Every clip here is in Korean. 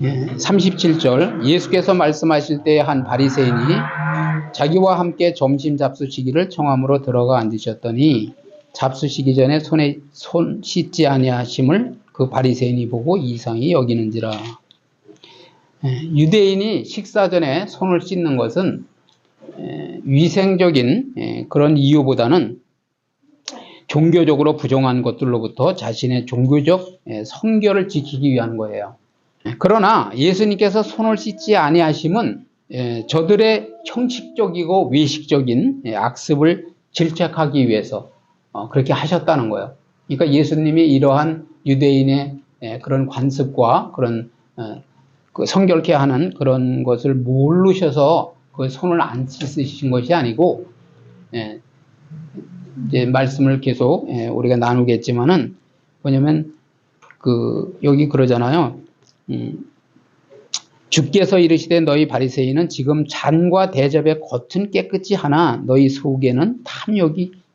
37절 예수께서 말씀하실 때 한 바리새인이 자기와 함께 점심 잡수시기를 청함으로 들어가 앉으셨더니 잡수시기 전에 손 씻지 아니하심을 그 바리새인이 보고 이상히 여기는지라. 유대인이 식사 전에 손을 씻는 것은 위생적인 그런 이유보다는 종교적으로 부정한 것들로부터 자신의 종교적 성결을 지키기 위한 거예요. 그러나 예수님께서 손을 씻지 아니하심은 저들의 형식적이고 외식적인 악습을 질책하기 위해서 그렇게 하셨다는 거예요. 그러니까 예수님이 이러한 유대인의 그런 관습과 그런 그 성결케 하는 그런 것을 모르셔서 그 손을 안 씻으신 것이 아니고, 이제 말씀을 계속 우리가 나누겠지만은 뭐냐면 여기 그러잖아요. 주께서 이르시되 너희 바리새인은 지금 잔과 대접의 겉은 깨끗이 하나 너희 속에는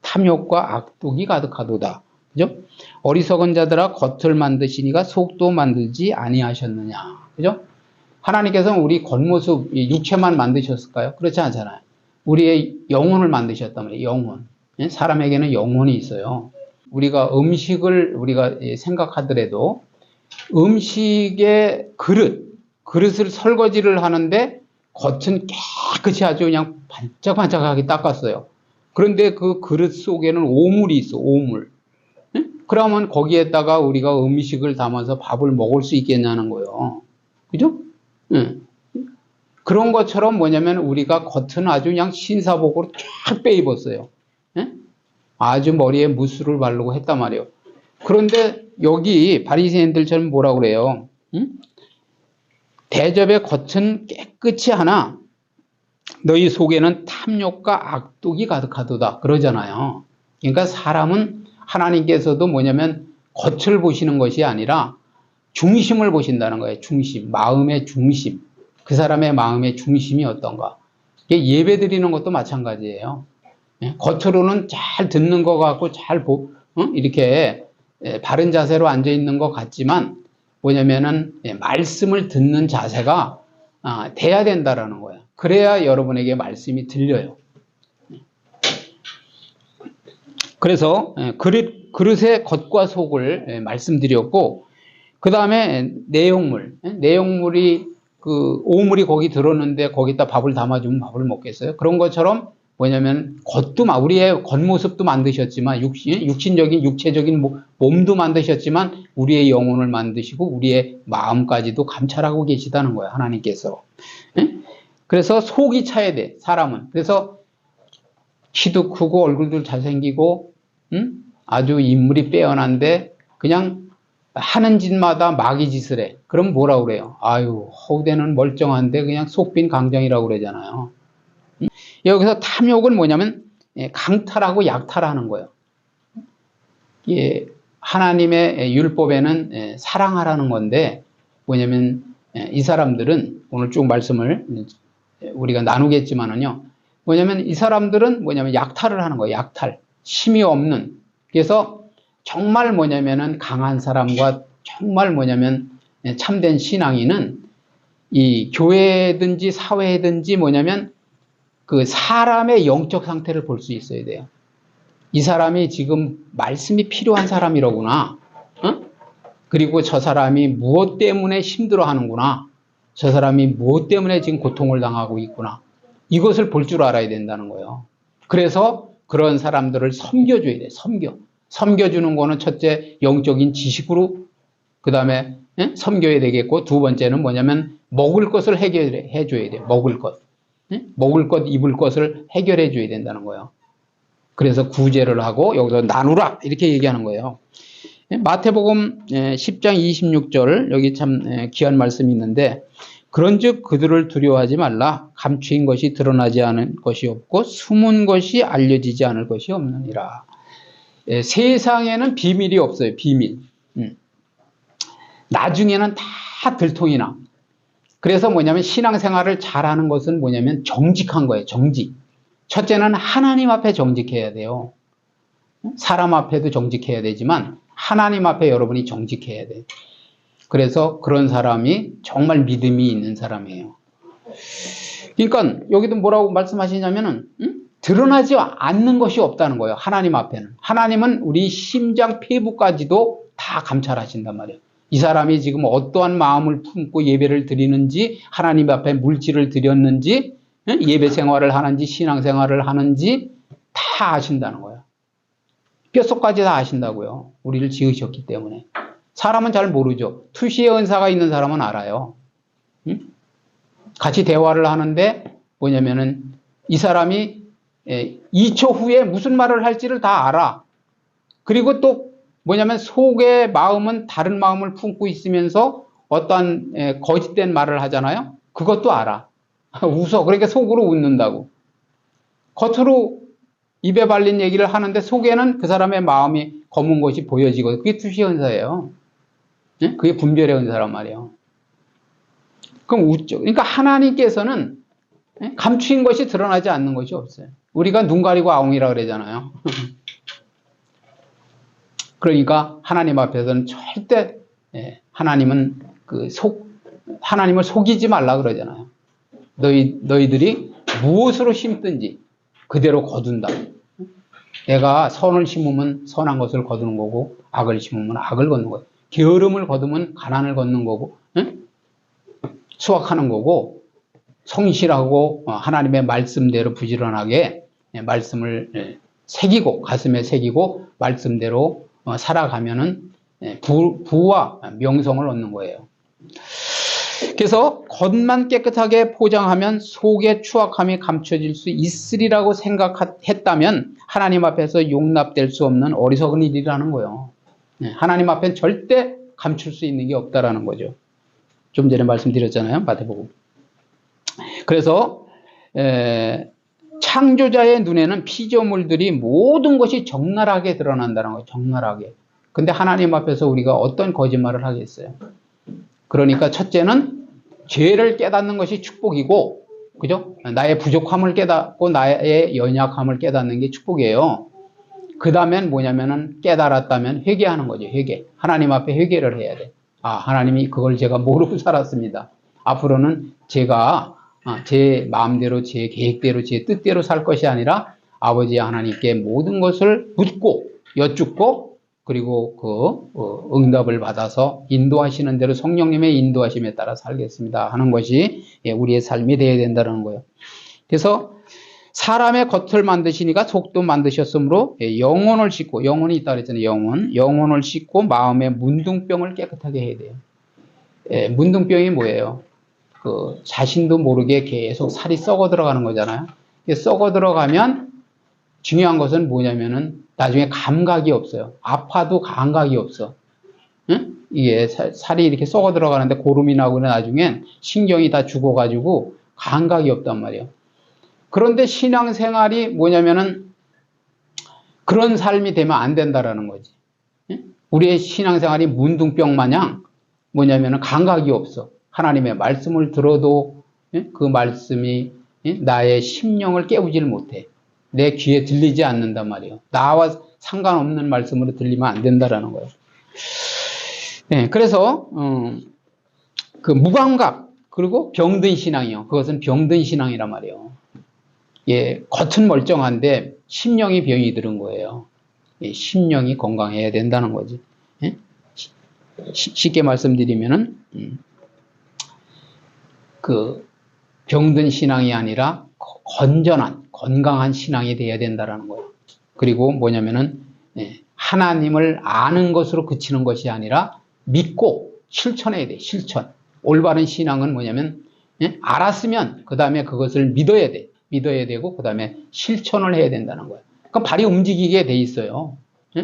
탐욕과 악독이 가득하도다. 그죠? 어리석은 자들아 겉을 만드시니가 속도 만들지 아니하셨느냐. 그죠? 하나님께서는 우리 겉모습, 육체만 만드셨을까요? 그렇지 않잖아요. 우리의 영혼을 만드셨단 말이에요. 영혼. 사람에게는 영혼이 있어요. 우리가 음식을 우리가 생각하더라도 음식의 그릇을 설거지를 하는데 겉은 깨끗이 아주 그냥 반짝반짝하게 닦았어요. 그런데 그 그릇 속에는 오물이 있어, 오물. 그러면 거기에다가 우리가 음식을 담아서 밥을 먹을 수 있겠냐는 거예요. 그죠? 그런 것처럼 뭐냐면 우리가 겉은 아주 그냥 신사복으로 쫙 빼입었어요. 아주 머리에 무스를 바르고 했단 말이에요. 그런데 여기 바리새인들처럼 뭐라고 그래요? 대접의 겉은 깨끗이 하나 너희 속에는 탐욕과 악독이 가득하도다 그러잖아요. 그러니까 사람은 하나님께서도 뭐냐면 겉을 보시는 것이 아니라 중심을 보신다는 거예요. 중심, 마음의 중심. 그 사람의 마음의 중심이 어떤가. 예배 드리는 것도 마찬가지예요. 겉으로는 잘 듣는 것 같고 이렇게 바른 자세로 앉아 있는 것 같지만 뭐냐면은 말씀을 듣는 자세가 돼야 된다라는 거예요. 그래야 여러분에게 말씀이 들려요. 그래서 그릇의 겉과 속을 말씀드렸고, 그 다음에 내용물이 오물이 거기 들었는데 거기다 밥을 담아주면 밥을 먹겠어요? 그런 것처럼 뭐냐면 우리의 겉모습도 만드셨지만 육신적인 육체적인 몸도 만드셨지만 우리의 영혼을 만드시고 우리의 마음까지도 감찰하고 계시다는 거예요. 하나님께서. 그래서 속이 차야 돼, 사람은. 그래서 키도 크고 얼굴도 잘생기고 아주 인물이 빼어난데 그냥 하는 짓마다 마귀 짓을 해. 그럼 뭐라고 그래요? 아유, 허우대는 멀쩡한데 그냥 속빈 강정이라고 그러잖아요. 여기서 탐욕은 뭐냐면 강탈하고 약탈하는 거예요. 하나님의 율법에는 사랑하라는 건데 뭐냐면 이 사람들은 오늘 쭉 말씀을 우리가 나누겠지만은요. 뭐냐면 이 사람들은 뭐냐면 약탈을 하는 거예요. 약탈. 힘이 없는. 그래서 정말 뭐냐면은 강한 사람과 정말 뭐냐면 참된 신앙인은 이 교회든지 사회든지 뭐냐면 그 사람의 영적 상태를 볼 수 있어야 돼요. 이 사람이 지금 말씀이 필요한 사람이로구나. 그리고 저 사람이 무엇 때문에 힘들어 하는구나. 저 사람이 무엇 때문에 지금 고통을 당하고 있구나. 이것을 볼 줄 알아야 된다는 거예요. 그래서 그런 사람들을 섬겨줘야 돼. 섬겨주는 거는 첫째 영적인 지식으로, 그 다음에 섬겨야 되겠고, 두 번째는 뭐냐면 먹을 것을 해결해 줘야 돼. 먹을 것, 입을 것을 해결해 줘야 된다는 거예요. 그래서 구제를 하고 여기서 나누라 이렇게 얘기하는 거예요. 마태복음 10장 26절 여기 참 귀한 말씀이 있는데, 그런즉 그들을 두려워하지 말라. 감추인 것이 드러나지 않은 것이 없고 숨은 것이 알려지지 않을 것이 없느니라. 세상에는 비밀이 없어요. 비밀. 나중에는 다 들통이나. 그래서 뭐냐면 신앙생활을 잘하는 것은 뭐냐면 정직한 거예요. 정직. 첫째는 하나님 앞에 정직해야 돼요. 사람 앞에도 정직해야 되지만 하나님 앞에 여러분이 정직해야 돼요. 그래서 그런 사람이 정말 믿음이 있는 사람이에요. 그러니까 여기도 뭐라고 말씀하시냐면은 드러나지 않는 것이 없다는 거예요. 하나님 앞에는. 하나님은 우리 심장 폐부까지도 다 감찰하신단 말이에요. 이 사람이 지금 어떠한 마음을 품고 예배를 드리는지, 하나님 앞에 물질을 드렸는지, 예배 생활을 하는지, 신앙 생활을 하는지 다 아신다는 거예요. 뼛속까지 다 아신다고요. 우리를 지으셨기 때문에. 사람은 잘 모르죠. 투시의 은사가 있는 사람은 알아요. 같이 대화를 하는데 뭐냐면은 이 사람이 2초 후에 무슨 말을 할지를 다 알아. 그리고 또 뭐냐면 속의 마음은 다른 마음을 품고 있으면서 어떠한 거짓된 말을 하잖아요. 그것도 알아. 웃어. 그러니까 속으로 웃는다고. 겉으로 입에 발린 얘기를 하는데 속에는 그 사람의 마음이 검은 것이 보여지고 그게 투시의 은사예요. 그게 분별의 은사란 말이에요. 그럼 웃죠. 그러니까 하나님께서는 감추인 것이 드러나지 않는 것이 없어요. 우리가 눈 가리고 아웅이라 그러잖아요. 그러니까 하나님 앞에서는 절대 하나님은 하나님을 속이지 말라 그러잖아요. 너희들이 무엇으로 심든지 그대로 거둔다. 내가 선을 심으면 선한 것을 거두는 거고 악을 심으면 악을 걷는 거예요. 게으름을 거두면 가난을 걷는 거고 수확하는 거고 성실하고 하나님의 말씀대로 부지런하게 말씀을 새기고 가슴에 새기고 말씀대로 살아가면은 부와 명성을 얻는 거예요. 그래서 겉만 깨끗하게 포장하면 속의 추악함이 감춰질 수 있으리라고 생각했다면 하나님 앞에서 용납될 수 없는 어리석은 일이라는 거예요. 하나님 앞엔 절대 감출 수 있는 게 없다라는 거죠. 좀 전에 말씀드렸잖아요. 마태복음. 그래서 창조자의 눈에는 피조물들이 모든 것이 적나라하게 드러난다는 거예요. 적나라하게. 근데 하나님 앞에서 우리가 어떤 거짓말을 하겠어요? 그러니까 첫째는 죄를 깨닫는 것이 축복이고, 그죠? 나의 부족함을 깨닫고 나의 연약함을 깨닫는 게 축복이에요. 그 다음엔 뭐냐면은 깨달았다면 회개하는 거죠. 회개. 하나님 앞에 회개를 해야 돼. 아, 하나님이 그걸 제가 모르고 살았습니다. 앞으로는 제가 제 마음대로, 제 계획대로, 제 뜻대로 살 것이 아니라 아버지 하나님께 모든 것을 묻고 여쭙고 그리고 응답을 받아서 인도하시는 대로 성령님의 인도하심에 따라 살겠습니다 하는 것이 우리의 삶이 되어야 된다는 거예요. 그래서 사람의 겉을 만드시니까 속도 만드셨으므로 영혼을 씻고, 영혼이 있다 그랬잖아요. 영혼을 씻고 마음의 문둥병을 깨끗하게 해야 돼요. 문둥병이 뭐예요? 자신도 모르게 계속 살이 썩어 들어가는 거잖아요. 썩어 들어가면 중요한 것은 뭐냐면은 나중에 감각이 없어요. 아파도 감각이 없어. 응? 이게 살이 이렇게 썩어 들어가는데 고름이 나고 나중엔 신경이 다 죽어가지고 감각이 없단 말이에요. 그런데 신앙생활이 뭐냐면은 그런 삶이 되면 안 된다라는 거지. 우리의 신앙생활이 문둥병 마냥 뭐냐면은 감각이 없어. 하나님의 말씀을 들어도 그 말씀이 나의 심령을 깨우지를 못해. 내 귀에 들리지 않는단 말이에요. 나와 상관없는 말씀으로 들리면 안 된다라는 거예요. 그래서 그 무감각 그리고 병든 신앙이요. 그것은 병든 신앙이란 말이에요. 겉은 멀쩡한데 심령이 병이 들은 거예요. 심령이 건강해야 된다는 거지. 쉽게 말씀드리면은 그 병든 신앙이 아니라 건강한 신앙이 돼야 된다는 거예요. 그리고 뭐냐면은 하나님을 아는 것으로 그치는 것이 아니라 믿고 실천해야 돼. 실천. 올바른 신앙은 뭐냐면 알았으면 그 다음에 그것을 믿어야 돼. 믿어야 되고 그 다음에 실천을 해야 된다는 거예요. 그럼 발이 움직이게 돼 있어요.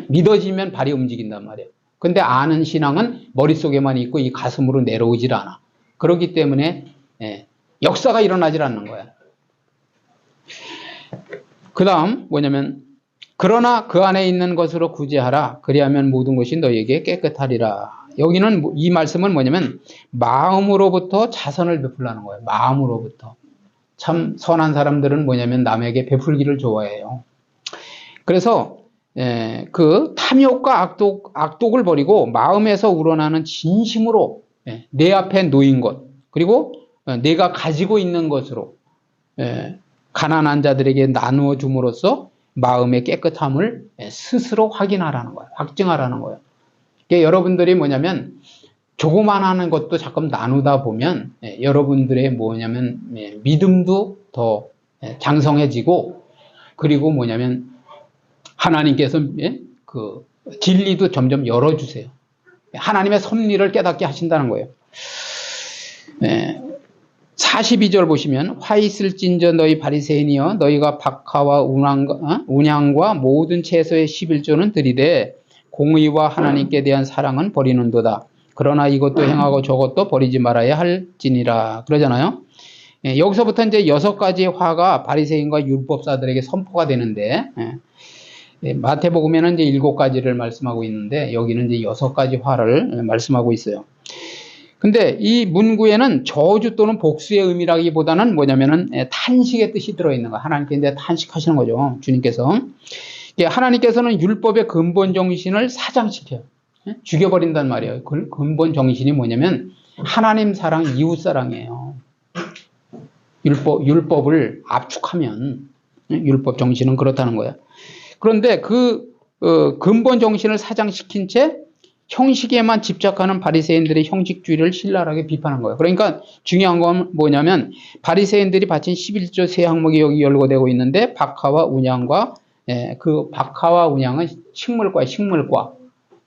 믿어지면 발이 움직인단 말이에요. 근데 아는 신앙은 머릿속에만 있고 이 가슴으로 내려오질 않아. 그렇기 때문에 역사가 일어나질 않는 거야. 그 다음 뭐냐면 그러나 그 안에 있는 것으로 구제하라. 그리하면 모든 것이 너에게 깨끗하리라. 여기는 이 말씀은 뭐냐면 마음으로부터 자선을 베풀라는 거예요. 마음으로부터. 참 선한 사람들은 뭐냐면 남에게 베풀기를 좋아해요. 그래서 그 탐욕과 악독을 버리고 마음에서 우러나는 진심으로 내 앞에 놓인 것, 그리고 내가 가지고 있는 것으로 가난한 자들에게 나누어 줌으로써 마음의 깨끗함을 스스로 확인하라는 거예요. 확증하라는 거예요. 그러니까 여러분들이 뭐냐면 조그만한 것도 자꾸 나누다 보면 여러분들의 뭐냐면 믿음도 더 장성해지고, 그리고 뭐냐면 하나님께서 그 진리도 점점 열어주세요. 하나님의 섭리를 깨닫게 하신다는 거예요. 42절 보시면 화 있을진저 너희 바리새인이여 너희가 박하와 운양과 모든 채소의 11조는 드리되 공의와 하나님께 대한 사랑은 버리는도다. 그러나 이것도 행하고 저것도 버리지 말아야 할지니라 그러잖아요. 여기서부터 이제 6가지의 화가 바리새인과 율법사들에게 선포가 되는데, 마태복음에는 이제 7가지를 말씀하고 있는데 여기는 이제 6가지 화를 말씀하고 있어요. 근데 이 문구에는 저주 또는 복수의 의미라기보다는 뭐냐면은 탄식의 뜻이 들어있는 거예요. 하나님께 이제 탄식하시는 거죠. 주님께서. 하나님께서는 율법의 근본 정신을 사장시켜요. 죽여버린단 말이에요. 그 근본 정신이 뭐냐면 하나님 사랑, 이웃 사랑이에요. 율법을 압축하면 율법 정신은 그렇다는 거예요. 그런데 그 근본 정신을 사장시킨 채 형식에만 집착하는 바리새인들의 형식주의를 신랄하게 비판한 거예요. 그러니까 중요한 건 뭐냐면 바리새인들이 바친 11조 세 항목이 여기 열거되고 있는데 박하와 운양과 그 박하와 운양은 식물과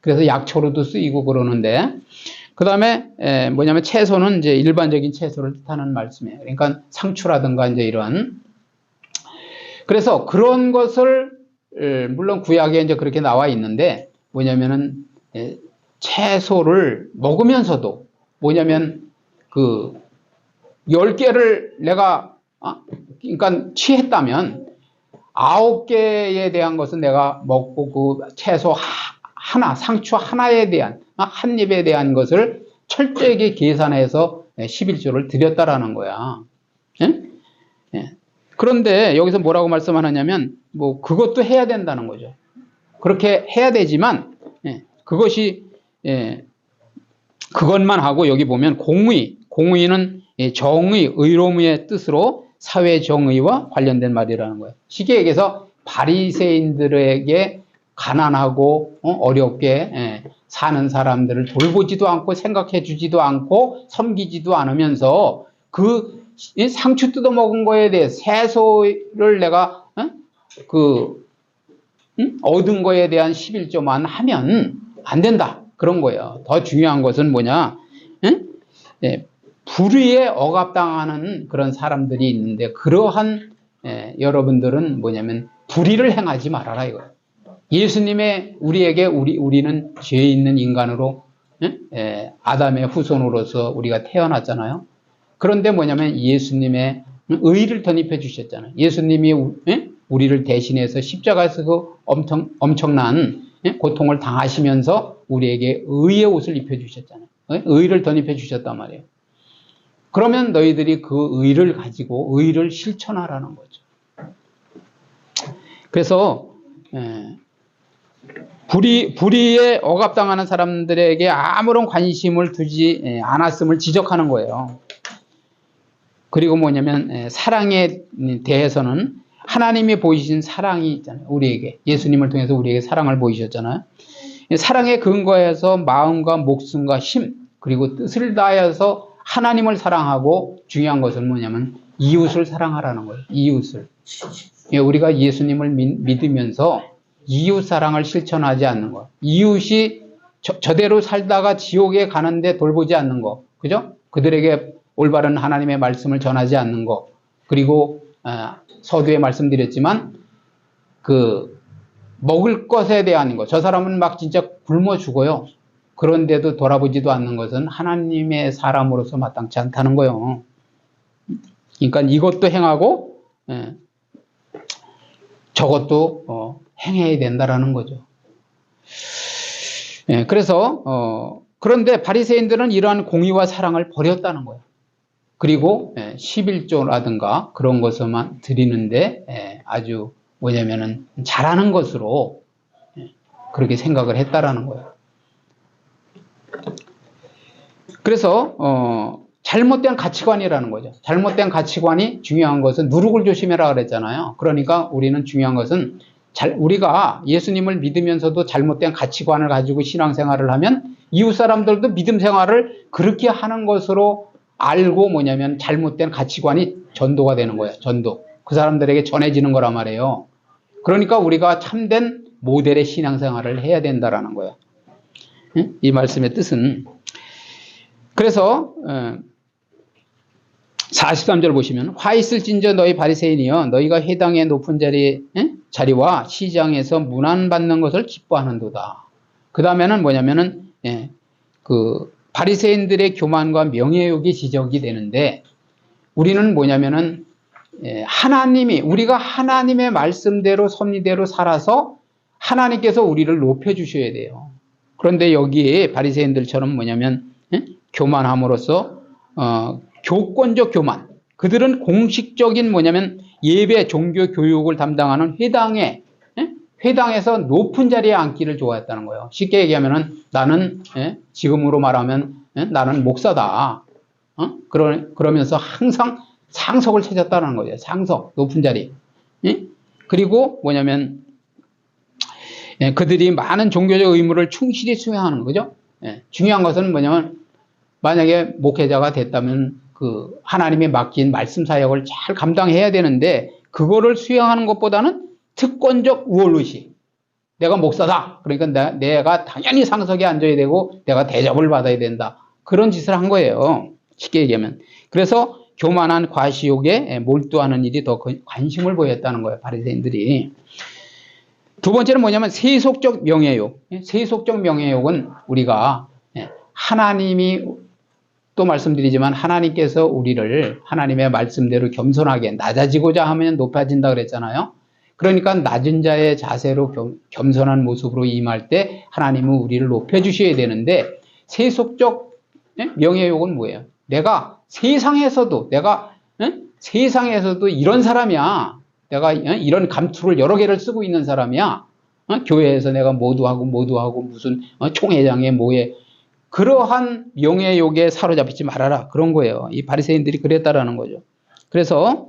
그래서 약초로도 쓰이고 그러는데, 그 다음에 뭐냐면 채소는 이제 일반적인 채소를 뜻하는 말씀이에요. 그러니까 상추라든가 이제 이런. 그래서 그런 것을 물론 구약에 이제 그렇게 나와 있는데 뭐냐면은 채소를 먹으면서도 뭐냐면 그 10개를 내가 그러니까 취했다면 9개에 대한 것은 내가 먹고 그 채소 하나, 상추 하나에 대한 한 입에 대한 것을 철저하게 계산해서 11조를 드렸다라는 거야. 그런데 여기서 뭐라고 말씀하느냐면 뭐 그것도 해야 된다는 거죠. 그렇게 해야 되지만 그것이 그것만 하고 여기 보면 공의는 정의, 의로움의 뜻으로 사회 정의와 관련된 말이라는 거예요. 쉽게 얘기해서 바리새인들에게 가난하고 어렵게 사는 사람들을 돌보지도 않고 생각해 주지도 않고 섬기지도 않으면서 그 상추 뜯어 먹은 거에 대해 채소를 내가 얻은 거에 대한 11조만 하면 안 된다. 그런 거예요. 더 중요한 것은 뭐냐? 불의에 억압당하는 그런 사람들이 있는데 그러한 여러분들은 뭐냐면 불의를 행하지 말아라 이거예요. 예수님의 우리는 죄 있는 인간으로 아담의 후손으로서 우리가 태어났잖아요. 그런데 뭐냐면 예수님의 의를 덧입혀 주셨잖아요. 예수님이 우리를 대신해서 십자가에서 그 엄청난 고통을 당하시면서 우리에게 의의 옷을 입혀 주셨잖아요. 의를 덧입혀 주셨단 말이에요. 그러면 너희들이 그 의를 가지고 의를 실천하라는 거죠. 그래서 불의에 억압당하는 사람들에게 아무런 관심을 두지 않았음을 지적하는 거예요. 그리고 뭐냐면 사랑에 대해서는 하나님이 보이신 사랑이 있잖아요. 우리에게 예수님을 통해서 우리에게 사랑을 보이셨잖아요. 사랑에 근거해서 마음과 목숨과 힘 그리고 뜻을 다해서 하나님을 사랑하고 중요한 것은 뭐냐면 이웃을 사랑하라는 거예요. 이웃을. 우리가 예수님을 믿으면서 이웃 사랑을 실천하지 않는 거. 이웃이 저대로 살다가 지옥에 가는데 돌보지 않는 거. 그죠? 그들에게 올바른 하나님의 말씀을 전하지 않는 거. 그리고 서두에 말씀드렸지만 그 먹을 것에 대한 거. 저 사람은 막 진짜 굶어 죽어요. 그런데도 돌아보지도 않는 것은 하나님의 사람으로서 마땅치 않다는 거예요. 그러니까 이것도 행하고 저것도 행해야 된다라는 거죠. 그래서 그런데 바리새인들은 이러한 공의와 사랑을 버렸다는 거예요. 그리고 11조라든가 그런 것만 드리는데 아주 뭐냐면은 잘하는 것으로 그렇게 생각을 했다라는 거예요. 그래서 잘못된 가치관이라는 거죠. 잘못된 가치관이 중요한 것은 누룩을 조심해라 그랬잖아요. 그러니까 우리는 중요한 것은 우리가 예수님을 믿으면서도 잘못된 가치관을 가지고 신앙생활을 하면 이웃 사람들도 믿음 생활을 그렇게 하는 것으로 알고 뭐냐면 잘못된 가치관이 전도가 되는 거예요. 전도. 그 사람들에게 전해지는 거란 말이에요. 그러니까 우리가 참된 모델의 신앙생활을 해야 된다라는 거예요. 이 말씀의 뜻은 그래서 43절 보시면 화 있을진저 너희 바리새인이여 너희가 회당의 높은 자리와 시장에서 문안받는 것을 기뻐하는도다. 그 다음에는 뭐냐면은 그 바리새인들의 교만과 명예욕이 지적이 되는데 우리는 뭐냐면은 우리가 하나님의 말씀대로 섭리대로 살아서 하나님께서 우리를 높여주셔야 돼요. 그런데 여기에 바리새인들처럼 뭐냐면 교만함으로써 교권적 교만. 그들은 공식적인 뭐냐면 예배 종교 교육을 담당하는 회당에서 높은 자리에 앉기를 좋아했다는 거예요. 쉽게 얘기하면은 나는 지금으로 말하면 나는 목사다. 그러면서 항상 상석을 찾았다는 거예요. 상석, 높은 자리. 그리고 뭐냐면 그들이 많은 종교적 의무를 충실히 수행하는 거죠. 중요한 것은 뭐냐면 만약에 목회자가 됐다면 그 하나님이 맡긴 말씀 사역을 잘 감당해야 되는데 그거를 수행하는 것보다는 특권적 우월의식. 내가 목사다. 그러니까 내가 당연히 상석에 앉아야 되고 내가 대접을 받아야 된다. 그런 짓을 한 거예요. 쉽게 얘기하면. 그래서 교만한 과시욕에 몰두하는 일이 더 관심을 보였다는 거예요. 바리새인들이. 두 번째는 뭐냐면 세속적 명예욕. 세속적 명예욕은 우리가 하나님이 또 말씀드리지만 하나님께서 우리를 하나님의 말씀대로 겸손하게 낮아지고자 하면 높아진다 그랬잖아요. 그러니까 낮은 자의 자세로 겸손한 모습으로 임할 때 하나님은 우리를 높여주셔야 되는데 세속적 명예욕은 뭐예요? 내가 세상에서도 이런 사람이야. 내가 이런 감투를 여러 개를 쓰고 있는 사람이야. 교회에서 내가 모두 하고 무슨 총회장에 뭐에 그러한 명예욕에 사로잡히지 말아라. 그런 거예요. 이 바리새인들이 그랬다라는 거죠. 그래서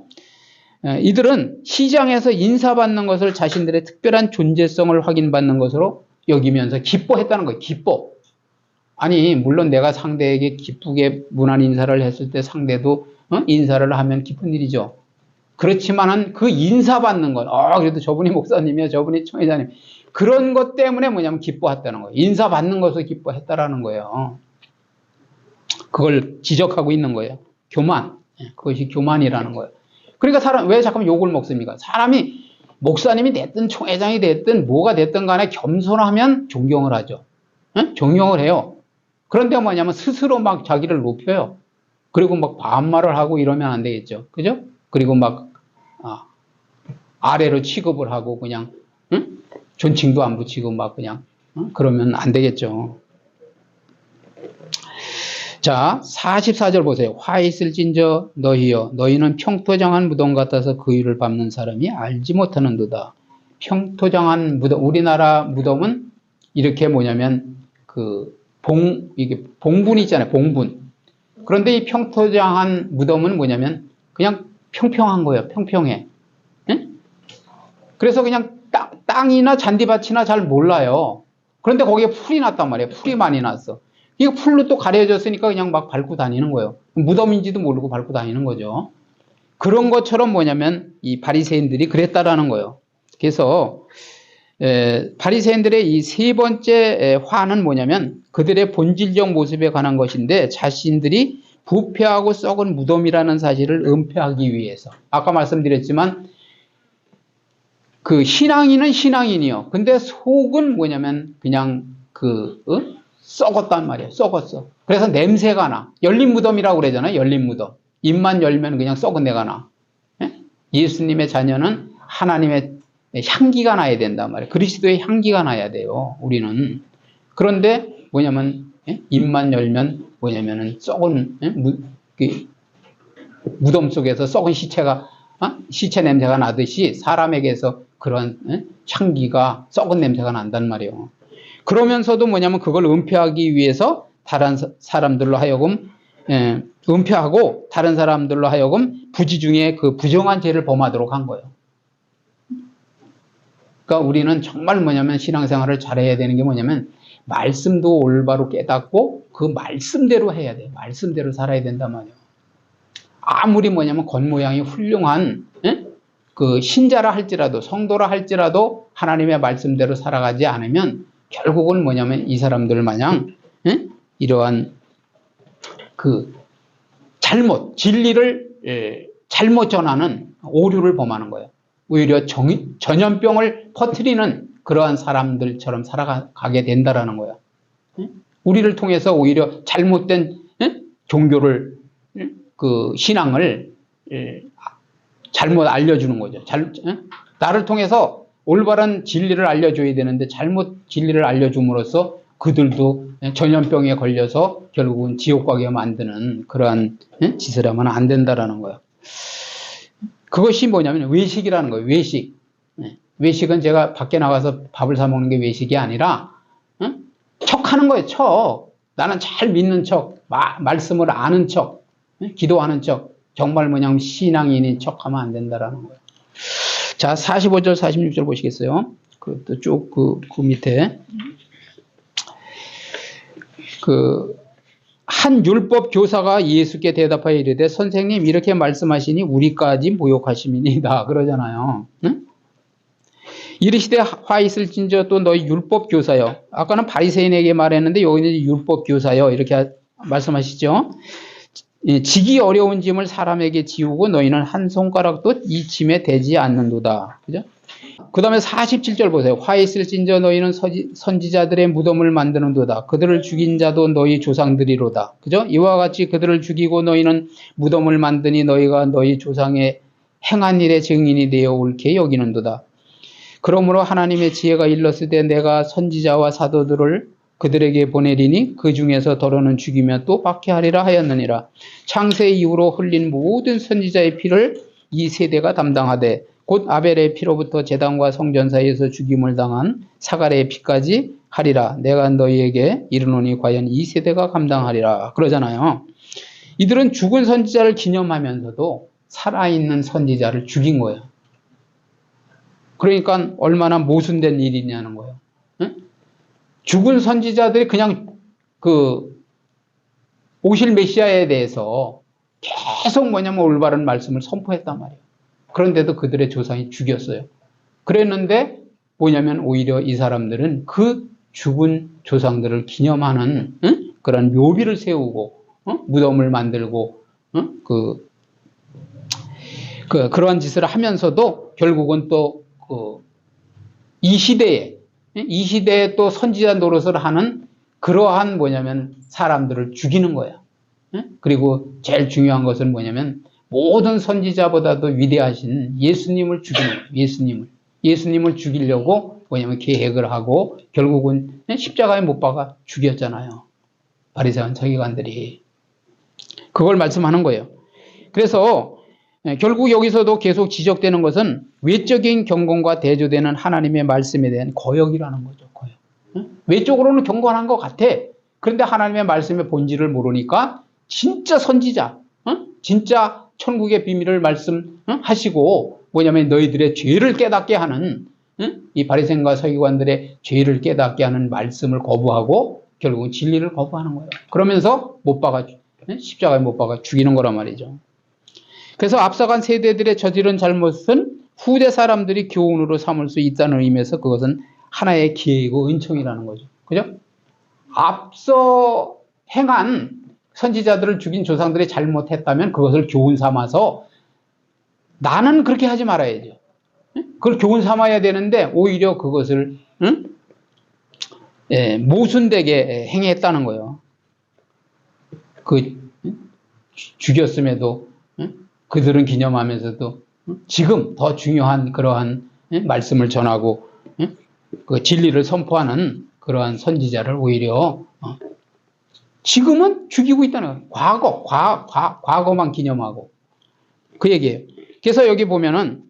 이들은 시장에서 인사받는 것을 자신들의 특별한 존재성을 확인받는 것으로 여기면서 기뻐했다는 거예요. 기뻐. 아니 물론 내가 상대에게 기쁘게 문안 인사를 했을 때 상대도 인사를 하면 기쁜 일이죠. 그렇지만은 그 인사받는 것, 그래도 저분이 목사님이야, 저분이 총회장님. 그런 것 때문에 뭐냐면 기뻐했다는 거예요. 인사받는 것을 기뻐했다라는 거예요. 그걸 지적하고 있는 거예요. 교만. 그것이 교만이라는 거예요. 그러니까 왜 잠깐만 욕을 먹습니까? 사람이 목사님이 됐든 총회장이 됐든 뭐가 됐든 간에 겸손하면 존경을 하죠. 존경을 해요. 그런데 뭐냐면 스스로 막 자기를 높여요. 그리고 막 반말을 하고 이러면 안 되겠죠. 그죠? 그리고 막 아래로 취급을 하고 그냥 존칭도 안 붙이고 막 그냥 그러면 안 되겠죠. 자, 44절 보세요. 화 있을진저 너희여 너희는 평토장한 무덤 같아서 그 일을 밟는 사람이 알지 못하는도다. 평토장한 무덤, 우리나라 무덤은 이렇게 뭐냐면 이게 봉분이 있잖아요. 봉분. 그런데 이 평토장한 무덤은 뭐냐면 그냥 평평한 거예요. 평평해. 그래서 그냥 땅이나 잔디밭이나 잘 몰라요. 그런데 거기에 풀이 났단 말이에요. 풀이 많이 났어. 이거 풀로 또 가려졌으니까 그냥 막 밟고 다니는 거예요. 무덤인지도 모르고 밟고 다니는 거죠. 그런 것처럼 뭐냐면 이 바리새인들이 그랬다라는 거예요. 그래서 바리새인들의 이 세 번째 화는 뭐냐면 그들의 본질적 모습에 관한 것인데 자신들이 부패하고 썩은 무덤이라는 사실을 은폐하기 위해서. 아까 말씀드렸지만 그 신앙인은 신앙인이요. 근데 속은 뭐냐면 그냥 썩었단 말이에요. 썩었어. 그래서 냄새가 나. 열린 무덤이라고 그러잖아요. 열린 무덤. 입만 열면 그냥 썩은 내가 나. 예수님의 자녀는 하나님의 향기가 나야 된단 말이에요. 그리스도의 향기가 나야 돼요. 우리는. 그런데 뭐냐면 입만 열면 뭐냐면은 썩은 무덤 속에서 썩은 시체 냄새가 나듯이 사람에게서 그런 향기가 썩은 냄새가 난단 말이에요. 그러면서도 뭐냐면 그걸 은폐하기 위해서 다른 사람들로 하여금 은폐하고 다른 사람들로 하여금 부지 중에 그 부정한 죄를 범하도록 한 거예요. 그러니까 우리는 정말 뭐냐면 신앙생활을 잘해야 되는 게 뭐냐면 말씀도 올바로 깨닫고 그 말씀대로 해야 돼요. 말씀대로 살아야 된단 말이에요. 아무리 뭐냐면 겉모양이 훌륭한 그 신자라 할지라도 성도라 할지라도 하나님의 말씀대로 살아가지 않으면 결국은 뭐냐면 이 사람들 마냥 이러한 그 진리를 잘못 전하는 오류를 범하는 거예요. 오히려 전염병을 퍼뜨리는 그러한 사람들처럼 살아가게 된다라는 거예요. 우리를 통해서 오히려 잘못된 종교를 그 신앙을 잘못 알려주는 거죠. 나를 통해서 올바른 진리를 알려줘야 되는데 잘못 진리를 알려줌으로써 그들도 전염병에 걸려서 결국은 지옥 가게 만드는 그러한 짓을 하면 안 된다라는 거예요. 그것이 뭐냐면 외식이라는 거예요. 외식. 외식은 제가 밖에 나가서 밥을 사 먹는 게 외식이 아니라 척하는 거예요. 척. 나는 잘 믿는 척, 말씀을 아는 척, 기도하는 척, 정말 뭐냐면 신앙인인 척하면 안 된다라는 거예요. 자, 45절, 46절 보시겠어요? 그것도 쭉 그 밑에. 한 율법 교사가 예수께 대답하여 이르되 선생님 이렇게 말씀하시니 우리까지 모욕하심이니이다 그러잖아요. 응? 이르시되 화 있을진저 또 너희 율법 교사여. 아까는 바리새인에게 말했는데 여기는 율법 교사여 이렇게 말씀하시죠. 지기 어려운 짐을 사람에게 지우고 너희는 한 손가락도 이 짐에 대지 않는도다. 그죠? 그 다음에 47절 보세요. 화 있을진저 너희는 선지자들의 무덤을 만드는도다. 그들을 죽인 자도 너희 조상들이로다. 그죠? 이와 같이 그들을 죽이고 너희는 무덤을 만드니 너희가 너희 조상의 행한 일의 증인이 되어 옳게 여기는도다. 그러므로 하나님의 지혜가 일렀으되 내가 선지자와 사도들을 그들에게 보내리니 그 중에서 더러는 죽이며 또 박해하리라 하였느니라. 창세 이후로 흘린 모든 선지자의 피를 이 세대가 담당하되 곧 아벨의 피로부터 제단과 성전 사이에서 죽임을 당한 사갈의 피까지 하리라. 내가 너희에게 이르노니 과연 이 세대가 감당하리라. 그러잖아요. 이들은 죽은 선지자를 기념하면서도 살아있는 선지자를 죽인 거예요. 그러니까 얼마나 모순된 일이냐는 거예요. 응? 죽은 선지자들이 그냥 오실 메시아에 대해서 계속 뭐냐면 올바른 말씀을 선포했단 말이에요. 그런데도 그들의 조상이 죽였어요. 그랬는데 뭐냐면 오히려 이 사람들은 그 죽은 조상들을 기념하는 그런 묘비를 세우고 무덤을 만들고 그러한 짓을 하면서도 결국은 또 이 시대에 또 선지자 노릇을 하는 그러한 뭐냐면 사람들을 죽이는 거예요. 그리고 제일 중요한 것은 뭐냐면 모든 선지자보다도 위대하신 예수님을 죽이는 거예요. 예수님을 죽이려고 뭐냐면 계획을 하고 결국은 십자가에 못 박아 죽였잖아요. 바리새인 서기관들이. 그걸 말씀하는 거예요. 그래서 결국 여기서도 계속 지적되는 것은 외적인 경건과 대조되는 하나님의 말씀에 대한 거역이라는 거죠. 거역. 외적으로는 경건한 것 같아. 그런데 하나님의 말씀의 본질을 모르니까 진짜 선지자, 진짜 천국의 비밀을 말씀하시고 뭐냐면 너희들의 죄를 깨닫게 하는 이 바리새인과 서기관들의 죄를 깨닫게 하는 말씀을 거부하고 결국은 진리를 거부하는 거예요. 그러면서 십자가에 못 박아 죽이는 거란 말이죠. 그래서 앞서간 세대들의 저지른 잘못은 후대 사람들이 교훈으로 삼을 수 있다는 의미에서 그것은 하나의 기회이고 은총이라는 거죠. 그죠? 앞서 행한 선지자들을 죽인 조상들이 잘못했다면 그것을 교훈 삼아서 나는 그렇게 하지 말아야죠. 그걸 교훈 삼아야 되는데 오히려 그것을 모순되게 행했다는 거예요. 죽였음에도 그들은 기념하면서도 지금 더 중요한 그러한 말씀을 전하고 그 진리를 선포하는 그러한 선지자를 오히려 지금은 죽이고 있다는 거예요. 과거만 기념하고 그 얘기예요. 그래서 여기 보면은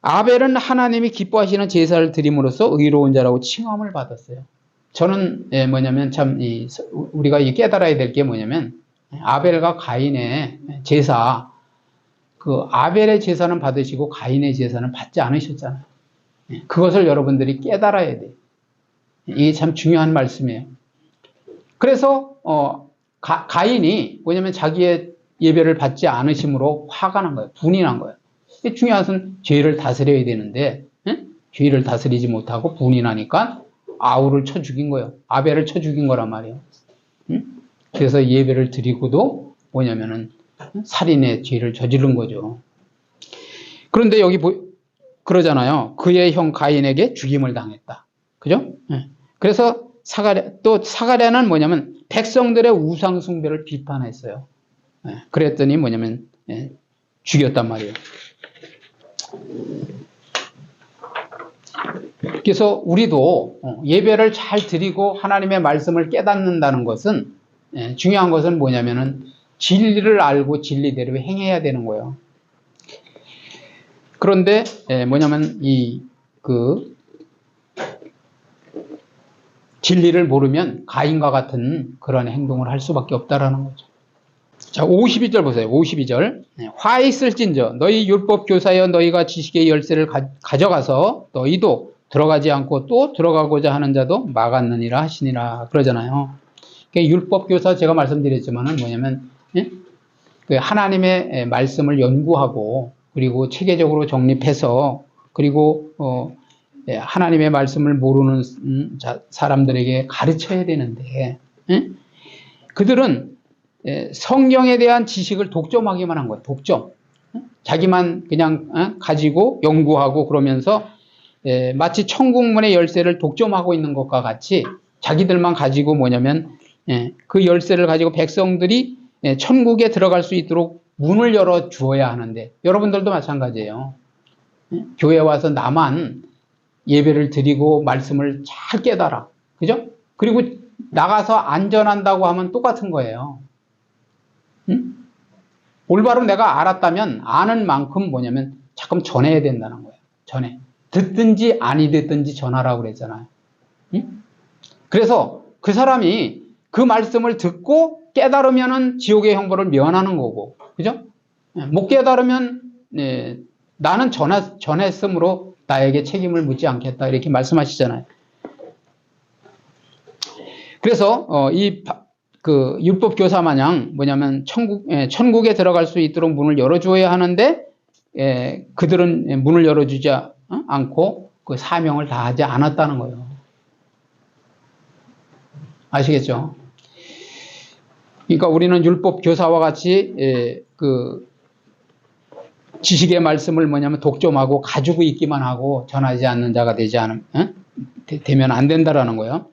아벨은 하나님이 기뻐하시는 제사를 드림으로써 의로운 자라고 칭함을 받았어요. 저는 뭐냐면 참 우리가 깨달아야 될 게 뭐냐면 아벨과 가인의 제사, 그 아벨의 제사는 받으시고 가인의 제사는 받지 않으셨잖아요. 그것을 여러분들이 깨달아야 돼요. 이게 참 중요한 말씀이에요. 그래서 가인이 뭐냐면 자기의 예배를 받지 않으심으로 화가 난 거예요. 분이 난 거예요. 중요한 것은 죄를 다스려야 되는데 죄를 다스리지 못하고 분이 나니까 아우를 쳐 죽인 거예요. 아벨을 쳐 죽인 거란 말이에요. 그래서 예배를 드리고도 뭐냐면은 살인의 죄를 저지른 거죠. 그런데 여기 그러잖아요. 그의 형 가인에게 죽임을 당했다. 그죠? 그래서 사가랴는 뭐냐면 백성들의 우상 숭배를 비판했어요. 그랬더니 뭐냐면 죽였단 말이에요. 그래서 우리도 예배를 잘 드리고 하나님의 말씀을 깨닫는다는 것은 중요한 것은 뭐냐면은 진리를 알고 진리대로 행해야 되는 거예요. 그런데 뭐냐면 진리를 모르면 가인과 같은 그런 행동을 할 수밖에 없다라는 거죠. 자, 52절 보세요. 52절. 화 있을진저 너희 율법 교사여 너희가 지식의 열쇠를 가져가서 너희도 들어가지 않고 또 들어가고자 하는 자도 막았느니라 하시니라 그러잖아요. 율법 교사 제가 말씀드렸지만은 뭐냐면 그 하나님의 말씀을 연구하고 그리고 체계적으로 정립해서 그리고 하나님의 말씀을 모르는 사람들에게 가르쳐야 되는데 그들은 성경에 대한 지식을 독점하기만 한 거예요. 독점. 자기만 그냥 가지고 연구하고 그러면서 마치 천국문의 열쇠를 독점하고 있는 것과 같이 자기들만 가지고 뭐냐면 그 열쇠를 가지고 백성들이 천국에 들어갈 수 있도록 문을 열어 주어야 하는데 여러분들도 마찬가지예요. 교회 와서 나만 예배를 드리고 말씀을 잘 깨달아. 그죠? 그리고 나가서 안전한다고 하면 똑같은 거예요. 올바로 내가 알았다면 아는 만큼 뭐냐면 자꾸 전해야 된다는 거예요. 전해. 듣든지 아니 듣든지 전하라고 그랬잖아요. 그래서 그 사람이 그 말씀을 듣고 깨달으면은 지옥의 형벌을 면하는 거고, 그죠? 못 깨달으면 나는 전했으므로 나에게 책임을 묻지 않겠다 이렇게 말씀하시잖아요. 그래서 그 율법 교사 마냥 뭐냐면 천국에 들어갈 수 있도록 문을 열어주어야 하는데 그들은 문을 열어주지 않고 그 사명을 다하지 않았다는 거예요. 아시겠죠? 그러니까 우리는 율법 교사와 같이 그 지식의 말씀을 뭐냐면 독점하고 가지고 있기만 하고 전하지 않는 자가 되면 안 된다라는 거예요.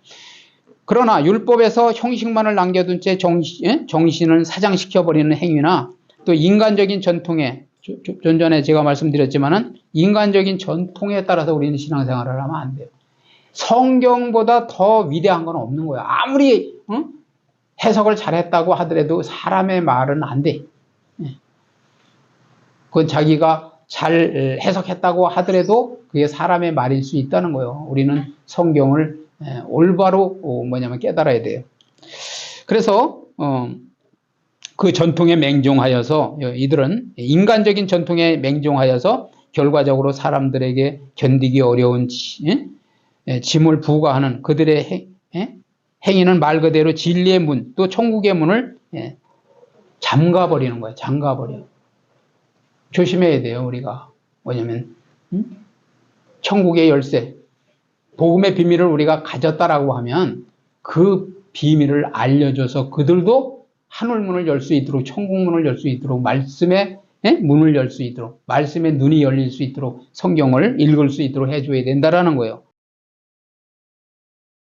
그러나 율법에서 형식만을 남겨둔 채 정신을 사장시켜버리는 행위나 또 인간적인 전통에 좀 전에 제가 말씀드렸지만은 인간적인 전통에 따라서 우리는 신앙생활을 하면 안 돼요. 성경보다 더 위대한 건 없는 거예요. 아무리 해석을 잘했다고 하더라도 사람의 말은 안 돼. 그건 자기가 잘 해석했다고 하더라도 그게 사람의 말일 수 있다는 거예요. 우리는 성경을 올바로 뭐냐면 깨달아야 돼요. 그래서 그 전통에 맹종하여서 이들은 인간적인 전통에 맹종하여서 결과적으로 사람들에게 견디기 어려운 짐을 부과하는 그들의 행위는 말 그대로 진리의 문, 또 천국의 문을 잠가버리는 거예요. 잠가버려. 조심해야 돼요, 우리가. 뭐냐면 천국의 열쇠, 복음의 비밀을 우리가 가졌다라고 하면 그 비밀을 알려줘서 그들도 하늘문을 열 수 있도록, 천국문을 열 수 있도록, 말씀의 문을 열 수 있도록, 말씀의 눈이 열릴 수 있도록 성경을 읽을 수 있도록 해줘야 된다라는 거예요.